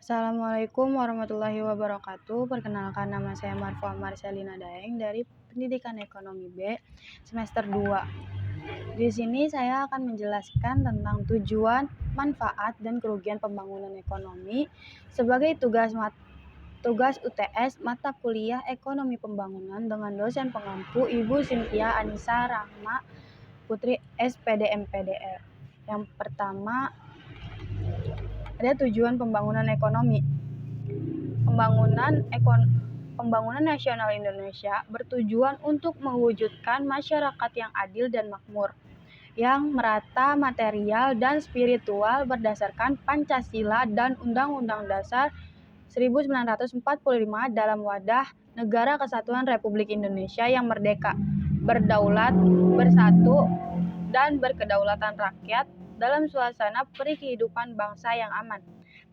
Assalamualaikum warahmatullahi wabarakatuh. Perkenalkan, nama saya Marfua Marcelina Daeng dari Pendidikan Ekonomi B semester 2. Di sini saya akan menjelaskan tentang tujuan, manfaat, dan kerugian pembangunan ekonomi sebagai tugas UTS mata kuliah Ekonomi Pembangunan dengan dosen pengampu Ibu Cynthia Anissa Rahma Putri SPD MPDR. Yang pertama, ada tujuan pembangunan ekonomi. Pembangunan nasional Indonesia bertujuan untuk mewujudkan masyarakat yang adil dan makmur, yang merata material dan spiritual berdasarkan Pancasila dan Undang-Undang Dasar 1945 dalam wadah Negara Kesatuan Republik Indonesia yang merdeka, berdaulat, bersatu, dan berkedaulatan rakyat dalam suasana perikehidupan bangsa yang aman,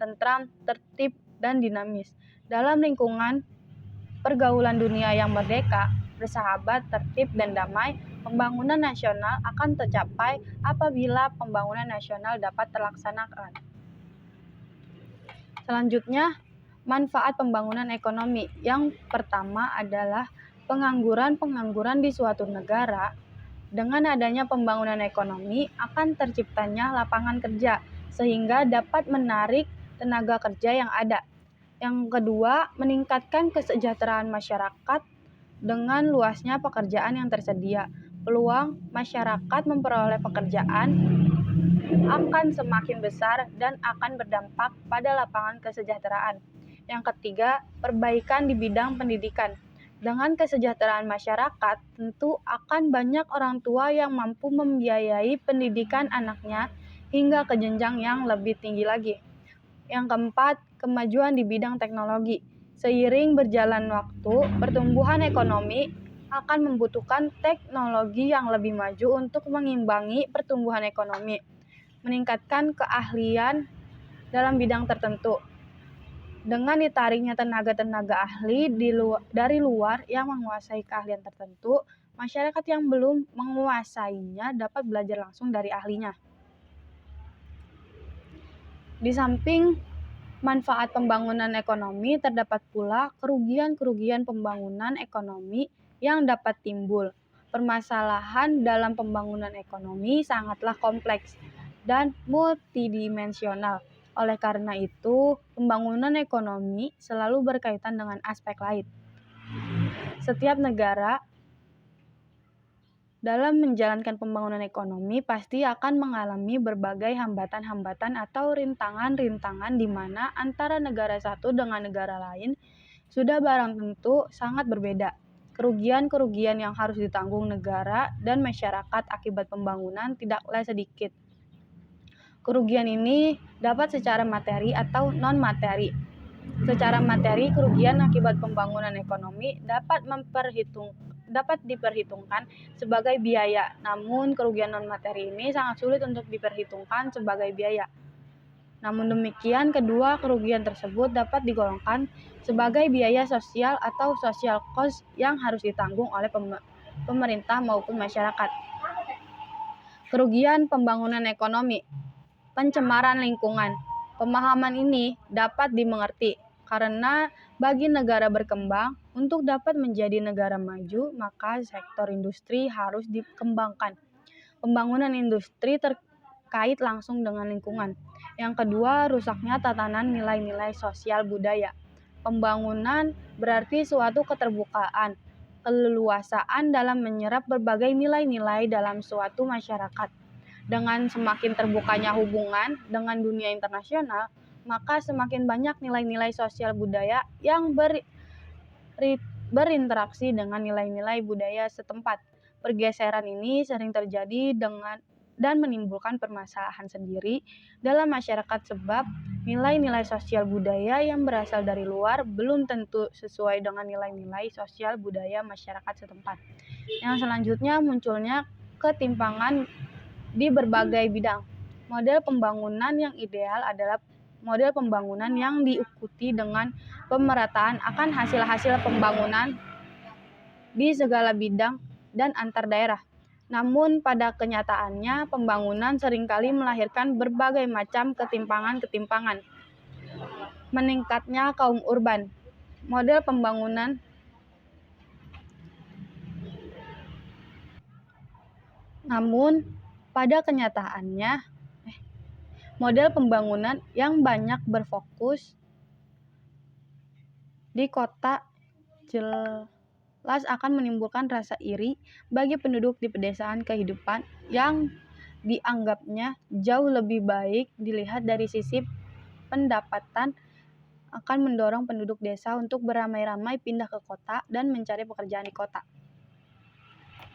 tentram, tertib, dan dinamis. Dalam lingkungan pergaulan dunia yang merdeka, bersahabat, tertib, dan damai, pembangunan nasional akan tercapai apabila pembangunan nasional dapat terlaksanakan. Selanjutnya, manfaat pembangunan ekonomi. Yang pertama adalah pengangguran di suatu negara. Dengan adanya pembangunan ekonomi akan terciptanya lapangan kerja sehingga dapat menarik tenaga kerja yang ada. Yang kedua, meningkatkan kesejahteraan masyarakat dengan luasnya pekerjaan yang tersedia. Peluang masyarakat memperoleh pekerjaan akan semakin besar dan akan berdampak pada lapangan kesejahteraan. Yang ketiga, perbaikan di bidang pendidikan. Dengan kesejahteraan masyarakat, tentu akan banyak orang tua yang mampu membiayai pendidikan anaknya hingga ke jenjang yang lebih tinggi lagi. Yang keempat, kemajuan di bidang teknologi. Seiring berjalan waktu, pertumbuhan ekonomi akan membutuhkan teknologi yang lebih maju untuk mengimbangi pertumbuhan ekonomi, meningkatkan keahlian dalam bidang tertentu. Dengan ditariknya tenaga-tenaga ahli dari luar yang menguasai keahlian tertentu, masyarakat yang belum menguasainya dapat belajar langsung dari ahlinya. Di samping manfaat pembangunan ekonomi, terdapat pula kerugian-kerugian pembangunan ekonomi yang dapat timbul. Permasalahan dalam pembangunan ekonomi sangatlah kompleks dan multidimensional. Oleh karena itu, pembangunan ekonomi selalu berkaitan dengan aspek lain. Setiap negara dalam menjalankan pembangunan ekonomi pasti akan mengalami berbagai hambatan-hambatan atau rintangan-rintangan di mana antara negara satu dengan negara lain sudah barang tentu sangat berbeda. Kerugian-kerugian yang harus ditanggung negara dan masyarakat akibat pembangunan tidaklah sedikit. Kerugian ini dapat secara materi atau non-materi. Secara materi, kerugian akibat pembangunan ekonomi dapat diperhitungkan sebagai biaya. Namun, kerugian non-materi ini sangat sulit untuk diperhitungkan sebagai biaya. Namun demikian, kedua kerugian tersebut dapat digolongkan sebagai biaya sosial atau social cost yang harus ditanggung oleh pemerintah maupun masyarakat. Kerugian pembangunan ekonomi. Pencemaran lingkungan. Pemahaman ini dapat dimengerti karena bagi negara berkembang, untuk dapat menjadi negara maju, maka sektor industri harus dikembangkan. Pembangunan industri terkait langsung dengan lingkungan. Yang kedua, rusaknya tatanan nilai-nilai sosial budaya. Pembangunan berarti suatu keterbukaan, keleluasaan dalam menyerap berbagai nilai-nilai dalam suatu masyarakat. Dengan semakin terbukanya hubungan dengan dunia internasional, maka semakin banyak nilai-nilai sosial budaya yang berinteraksi dengan nilai-nilai budaya setempat. Pergeseran ini sering terjadi dan menimbulkan permasalahan sendiri dalam masyarakat sebab nilai-nilai sosial budaya yang berasal dari luar belum tentu sesuai dengan nilai-nilai sosial budaya masyarakat setempat. Yang selanjutnya, munculnya ketimpangan di berbagai bidang. Model pembangunan yang ideal adalah model pembangunan yang diikuti dengan pemerataan akan hasil-hasil pembangunan di segala bidang dan antar daerah. Namun pada kenyataannya, pembangunan seringkali melahirkan berbagai macam ketimpangan-ketimpangan. meningkatnya kaum urban. Model pembangunan Namun, pada kenyataannya, model pembangunan yang banyak berfokus di kota jelas akan menimbulkan rasa iri bagi penduduk di pedesaan. Kehidupan yang dianggapnya jauh lebih baik dilihat dari sisi pendapatan akan mendorong penduduk desa untuk beramai-ramai pindah ke kota dan mencari pekerjaan di kota.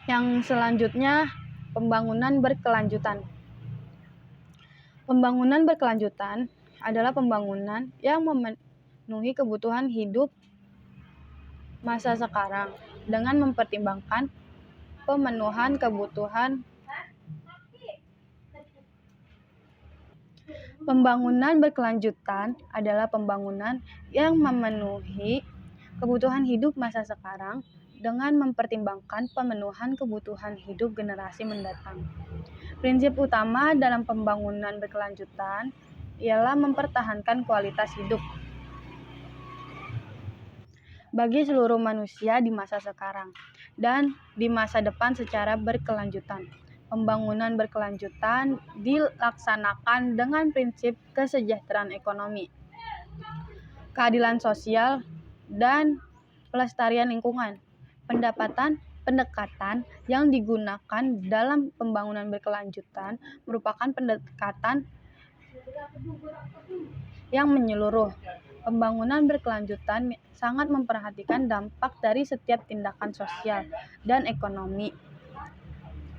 Yang selanjutnya, pembangunan berkelanjutan. Pembangunan berkelanjutan adalah pembangunan yang memenuhi kebutuhan hidup masa sekarang dengan mempertimbangkan pemenuhan kebutuhan. Pembangunan berkelanjutan adalah pembangunan yang memenuhi kebutuhan hidup masa sekarang dengan mempertimbangkan pemenuhan kebutuhan hidup generasi mendatang. Prinsip utama dalam pembangunan berkelanjutan ialah mempertahankan kualitas hidup bagi seluruh manusia di masa sekarang dan di masa depan secara berkelanjutan. Pembangunan berkelanjutan dilaksanakan dengan prinsip kesejahteraan ekonomi, keadilan sosial, dan pelestarian lingkungan. Pendekatan yang digunakan dalam pembangunan berkelanjutan merupakan pendekatan yang menyeluruh. Pembangunan berkelanjutan sangat memperhatikan dampak dari setiap tindakan sosial dan ekonomi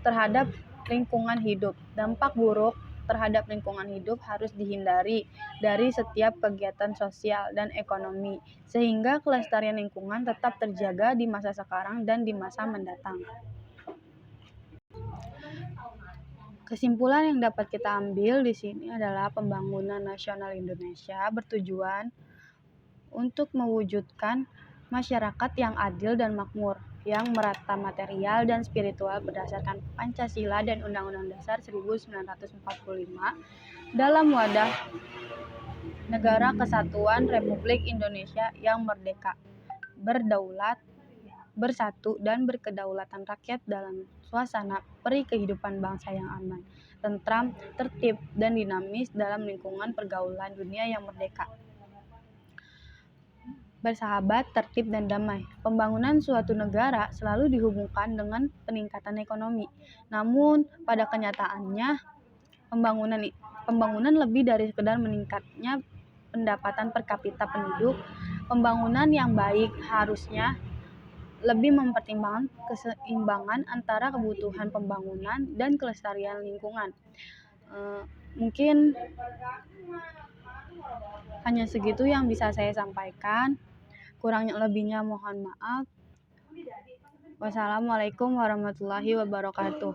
terhadap lingkungan hidup. Dampak buruk terhadap lingkungan hidup harus dihindari dari setiap kegiatan sosial dan ekonomi, sehingga kelestarian lingkungan tetap terjaga di masa sekarang dan di masa mendatang. Kesimpulan yang dapat kita ambil di sini adalah pembangunan nasional Indonesia bertujuan untuk mewujudkan masyarakat yang adil dan makmur, yang merata material dan spiritual berdasarkan Pancasila dan Undang-Undang Dasar 1945 dalam wadah negara kesatuan Republik Indonesia yang merdeka, berdaulat, bersatu, dan berkedaulatan rakyat dalam suasana peri kehidupan bangsa yang aman, tentram, tertib, dan dinamis dalam lingkungan pergaulan dunia yang merdeka, bersahabat, tertib, dan damai. Pembangunan suatu negara selalu dihubungkan dengan peningkatan ekonomi. Namun, pada kenyataannya, pembangunan lebih dari sekedar meningkatnya pendapatan per kapita penduduk. Pembangunan yang baik harusnya lebih mempertimbangkan keseimbangan antara kebutuhan pembangunan dan kelestarian lingkungan. Mungkin hanya segitu yang bisa saya sampaikan. Kurang lebihnya mohon maaf. Wassalamualaikum warahmatullahi wabarakatuh.